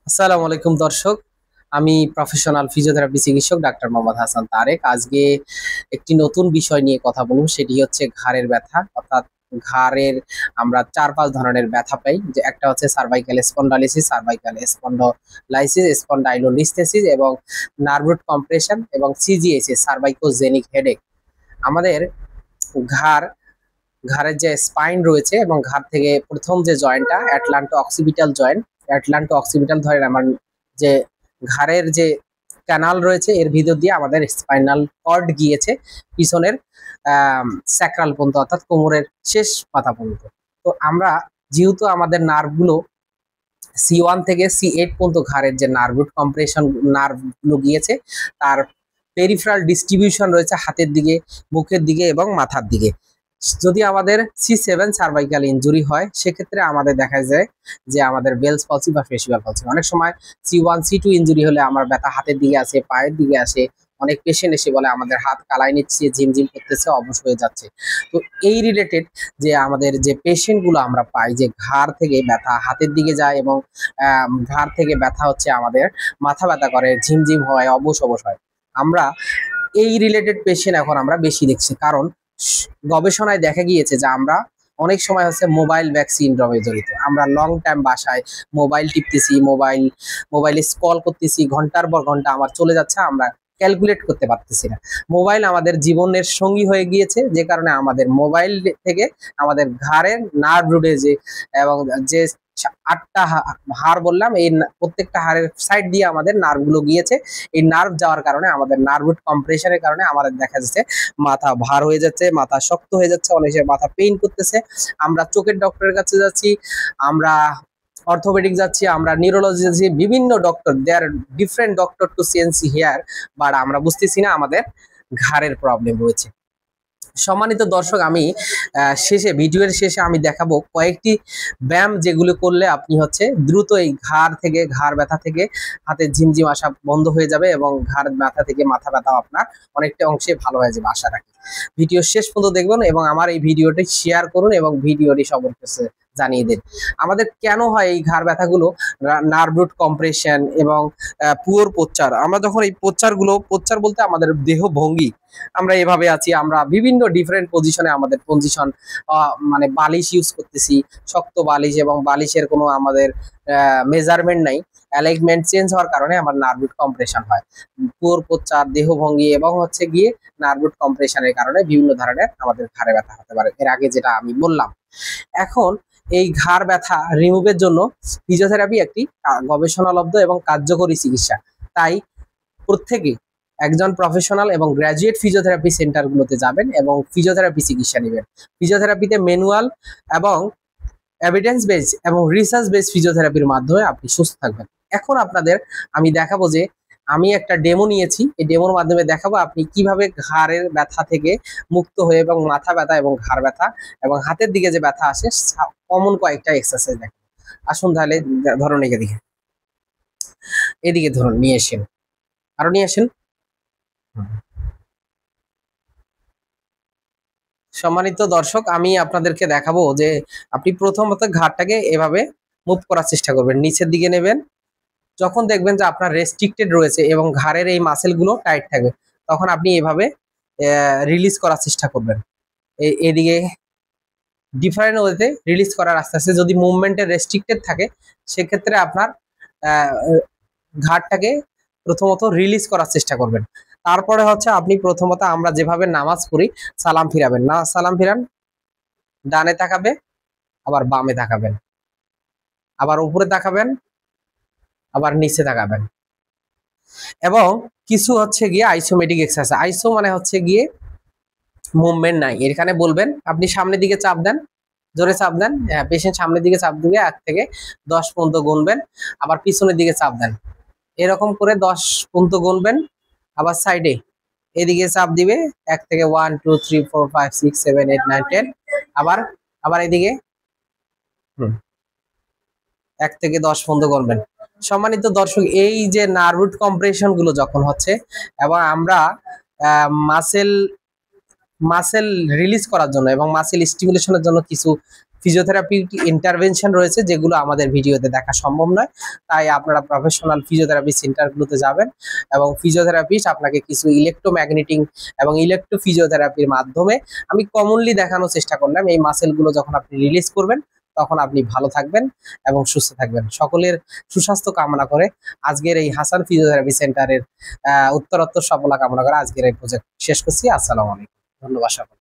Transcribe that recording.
আসসালামু আলাইকুম দর্শক। আমি প্রফেশনাল ফিজিওথেরাপি চিকিৎসক ডাক্তার মোহাম্মদ হাসান তারেক। আজকে একটি নতুন বিষয় নিয়ে কথা বলবো, সেটি হচ্ছে ঘাড়ের ব্যথা। অর্থাৎ ঘাড়ের আমরা ৪-৫ ধরনের ব্যথা পাই, যে একটা হচ্ছে সার্ভাইকাল স্পন্ডালিসিস, সার্ভাইকাল স্পন্ডোলাইসিস, স্পন্ডাইলোলিস্থেসিস এবং নার্ভ রুট কম্প্রেশন এবং সিজিএসএস, সার্ভাইকোজেনিক হেডেক। আমাদের ঘাড় ঘাড়ের যে স্পাইন রয়েছে এবং ঘাড় থেকে প্রথম যে জয়েন্টটা অ্যাটলান্টো অক্সিপিটাল জয়েন্ট, অ্যাটলান্টো অক্সিপিটাল ধরেন আমার যে ঘাড়ের যে ক্যানাল রয়েছে এর ভিতর দিয়ে আমাদের স্পাইনাল কর্ড গিয়েছে পিছনের স্যাক্রাল পর্যন্ত, অর্থাৎ কোমরের শেষ পাতা পর্যন্ত। তো আমরা যেহেতু আমাদের নার্ভগুলো C1 থেকে C8 পর্যন্ত ঘাড়ের যে নার্ভ রুট কম্প্রেশন নার্ভগুলো গিয়েছে, তার পেরিফেরাল ডিস্ট্রিবিউশন রয়েছে হাতের দিকে, মুখের দিকে এবং মাথার দিকে। যদি আমাদের C7 সার্ভাইকাল ইনজুরি হয়, সেক্ষেত্রে আমাদের দেখা যায় যে আমাদের বেলস পলসি বা ফেসিয়াল পলসি। অনেক সময় C1 C2 ইনজুরি হলে আমার ব্যথা হাতের দিকে আসে, পায়ের দিকে আসে। অনেক পেশেন্ট এসে বলে আমাদের হাত কালাই নিচ্ছে, ঝিমঝিম করতেছে, অবশ হয়ে যাচ্ছে। তো এই রিলেটেড যে আমাদের যে পেশেন্ট গুলো আমরা পাই যে ঘাড় থেকে ব্যথা হাতের দিকে যায় এবং ঘাড় থেকে ব্যথা হচ্ছে আমাদের মাথা ব্যথা করে, ঝিমঝিম হয়, অবশ অবশ হয়, আমরা এই রিলেটেড পেশেন্ট এখন আমরা বেশি দেখছি। কারণ গবেষণায় দেখা গিয়েছে যে আমরা অনেক সময় হচ্ছে মোবাইল ব্যাক সিনড্রোমে জড়িত। আমরা লং টাইম বাসায় মোবাইল টিপতেছি, মোবাইলে স্ক্রল করতেছি, ঘন্টার পর ঘন্টা আমার চলে যাচ্ছে, আমরা ক্যালকুলেট করতে পারতেছি না। মোবাইল আমাদের জীবনের সঙ্গী হয়ে গিয়েছে, যে কারণে আমাদের মোবাইল থেকে আমাদের ঘাড়ের নার্ভ রুটে যে এবং যে 8টা হাড় বললাম, এই প্রত্যেকটা হাড়ের সাইড দিয়ে আমাদের নার্ভগুলো গিয়েছে। এই নার্ভ যাওয়ার কারণে আমাদের নার্ভ রুট কম্প্রেশনের কারণে আমাদের দেখা যাচ্ছে মাথা ভার হয়ে যাচ্ছে, মাথা শক্ত হয়ে যাচ্ছে, অনেকে মাথা পেইন করতেছে। আমরা চোখের ডক্টরের কাছে যাচ্ছি, আমরা অর্থোপেডিক যাচ্ছি, আমরা নিউরোলজি যাচ্ছি, বিভিন্ন doctor, they are different doctor to CNC here, but আমরা বুঝতেছি না আমাদের ঘাড়ের প্রবলেম রয়েছে। সম্মানিত দর্শক, আমি ভিডিওর শেষে আমি দেখাবো কয়েকটি ব্যায়াম, যেগুলো করলে আপনি হচ্ছে দ্রুত এই ঘাড় ব্যথা থেকে হাতের ঝিমঝিম আসা বন্ধ হয়ে যাবে এবং ঘাড় ব্যথা থেকে মাথা ব্যথা আপনার অনেকটা অংশে ভালো হয়ে যাবে আশা রাখি। ভিডিও শেষ পর্যন্ত দেখবেন এবং আমার এই ভিডিওটি শেয়ার করুন এবং ভিডিওটি সবার কাছে জানিয়ে দিন। আমাদের কেন হয় এই ঘাড় ব্যথাগুলো? নার্ভ রুট কম্প্রেশন এবং পুয়োর পোচ্চার। আমরা যখন এই পোচ্চার বলতে আমাদের দেহ ভঙ্গি, আমরা এভাবে আছি, আমরা বিভিন্ন ডিফারেন্ট পজিশনে আমাদের পজিশন, মানে বালিশ ইউজ করতেছি, শক্ত বালিশ, এবং বালিশের কোনো আমাদের মেজারমেন্ট নাই, অ্যালাইনমেন্ট চেঞ্জ হওয়ার কারণে আমার নার্ভ রুট কম্প্রেশন হয়। পুয়োর পোচ্চার, দেহভঙ্গি এবং হচ্ছে গিয়ে নার্ভ রুট কম্প্রেশনের কারণে বিভিন্ন ধরনের আমাদের ঘাড়ে ব্যথা হতে পারে, এর আগে যেটা আমি বললাম। এখন এই ঘাড় ব্যথা রিমুভের জন্য ফিজিওথেরাপি একটি গবেষণালব্ধ এবং কার্যকরী চিকিৎসা। তাই প্রত্যেকে একজন প্রফেশনাল এবং গ্র্যাজুয়েট ফিজিওথেরাপি সেন্টারগুলোতে যাবেন এবং ফিজিওথেরাপি চিকিৎসা নেবেন। ফিজিওথেরাপিতে ম্যানুয়াল এবং এভিডেন্স বেস এবং রিসার্চ বেস ফিজিওথেরাপির মাধ্যমে আপনি সুস্থ থাকবেন। এখন আপনাদের আমি দেখাবো যে আমি একটা ডেমো নিয়েছি, এই ডেমোর মাধ্যমে দেখাবো আপনি কিভাবে ঘাড়ের ব্যথা থেকে মুক্ত হয়ে এবং মাথা ব্যথা এবং ঘাড় ব্যথা এবং হাতের দিকে যে ব্যথা আসে, কমন কয়েকটা এক্সারসাইজ দেখেন। আসুন তাহলে ধরুন এদিকে ধরুন, নিয়ে আসেন, আরো নিয়ে আসেন। সম্মানিত দর্শক, আমি আপনাদেরকে দেখাবো যে আপনি প্রথমত ঘাড়টাকে এভাবে মুভ করার চেষ্টা করবেন, নিচের দিকে নেবেন। যখন দেখবেন যে আপনার রেস্ট্রিক্টেড রয়েছে এবং ঘাড়ের এই মাসেলগুলো টাইট থাকবে, তখন আপনি এভাবে রিলিজ করার চেষ্টা করবেন। এদিকে ডিফারেন্ট ওয়েতে রিলিজ করার আস্তে আস্তে। যদি মুভমেন্টের রেস্ট্রিক্টেড থাকে, সেক্ষেত্রে আপনার ঘাড়টাকে প্রথমত রিলিজ করার চেষ্টা করবেন। তারপরে হচ্ছে আপনি প্রথমত আমরা যেভাবে নামাজ পড়ি, সালাম ফিরাবেন না, সালাম ফিরান, ডানে তাকাবে, আবার বামে তাকাবেন, আবার উপরে তাকাবেন, আবার নিচে তাকাবেন। এবং কিছু হচ্ছে গিয়ে আইসোমেটিক এক্সারসাইজ। আইসো মানে হচ্ছে গিয়ে মুভমেন্ট নাই, এখানে বলবেন আপনি সামনের দিকে চাপ দেন, জোরে চাপ দেন, পেশেন্ট সামনের দিকে চাপ দিবে, 1 থেকে 10 পর্যন্ত গুনবেন, আবার পিছনের দিকে চাপ দেন, এরকম করে 10 পর্যন্ত গুনবেন। আবার সাইডে এদিকে চাপ দিবে, 1 থেকে 1 2 3 4 5 6 7 8 9 10, আবার আবার এদিকে 1 থেকে 10 পর্যন্ত গুনবেন। সম্মানিত দর্শক, এই যে নার্ভ রুট কম্প্রেশন গুলো যখন হচ্ছে এবং আমরা মাসেল রিলিজ করার জন্য এবং মাসেল স্টিমুলেশনের জন্য কিছু ফিজিওথেরাপি ইন্টারভেনশন রয়েছে যেগুলো আমাদের ভিডিওতে দেখা সম্ভব নয়। তাই আপনারা প্রফেশনাল ফিজিওথেরাপি সেন্টারগুলোতে যাবেন এবং ফিজিওথেরাপিস্ট আপনাকে কিছু ইলেকট্রোম্যাগনেটিং এবং ইলেকট্রো ফিজিওথেরাপির মাধ্যমে আমি কমনলি দেখানোর চেষ্টা করলাম এই মাসেলগুলো যখন আপনি রিলিজ করবেন তখন আপনি ভালো থাকবেন এবং সুস্থ থাকবেন। সকলের সুস্বাস্থ্য কামনা করে আজকের এই হাসান ফিজিওথেরাপি সেন্টারের উত্তরোত্তর সফলতা কামনা করে আজকের এই প্রজেক্ট শেষ করছি। আসসালামু আলাইকুম, ধন্যবাদ সকলকে।